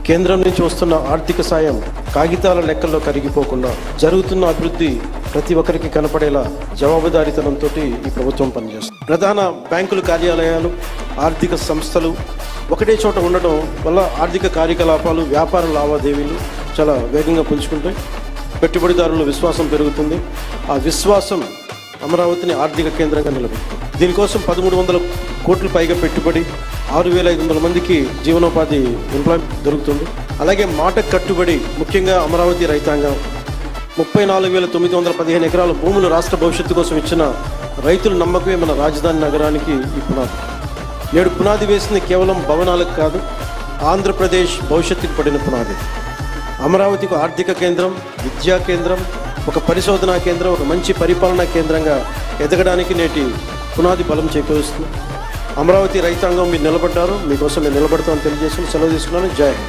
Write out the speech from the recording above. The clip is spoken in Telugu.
కేంద్రం నుంచి వస్తున్న ఆర్థిక సాయం కాగితాల లెక్కల్లో కరిగిపోకుండా జరుగుతున్న అభివృద్ధి ప్రతి ఒక్కరికి కనపడేలా జవాబుదారీతనంతో ఈ ప్రభుత్వం పనిచేస్తుంది. ప్రధాన బ్యాంకుల కార్యాలయాలు, ఆర్థిక సంస్థలు ఒకటే చోట ఉండటం వల్ల ఆర్థిక కార్యకలాపాలు, వ్యాపార లావాదేవీలు చాలా వేగంగా పుంజుకుంటాయి. పెట్టుబడిదారుల విశ్వాసం పెరుగుతుంది. ఆ విశ్వాసం అమరావతిని ఆర్థిక కేంద్రంగా నిలబెడుతుంది. దీనికోసం 1300 కోట్ల పైగా పెట్టుబడి, 6500 మందికి జీవనోపాధి ఎంప్లాయ్మెంట్ దొరుకుతుంది. అలాగే మాట కట్టుబడి ముఖ్యంగా అమరావతి రైతాంగం 34,915 ఎకరాల భూములు రాష్ట్ర భవిష్యత్తు కోసం ఇచ్చిన రైతుల నమ్మకమే మన రాజధాని నగరానికి ఈ పునాది. నేడు పునాది వేసింది కేవలం భవనాలకు కాదు, ఆంధ్రప్రదేశ్ భవిష్యత్తుకు పడిన పునాది. అమరావతికి ఆర్థిక కేంద్రం, విద్యా కేంద్రం, ఒక పరిశోధనా కేంద్రం, ఒక మంచి పరిపాలనా కేంద్రంగా ఎదగడానికి నేటి పునాది బలం చేకూరుస్తుంది. అమరావతి రైతాంగం మీరు నిలబడ్డారు, మీకోసం నేను నిలబడతామని తెలియజేసుకుని సెలవు తీసుకున్నాను. జై హింద్.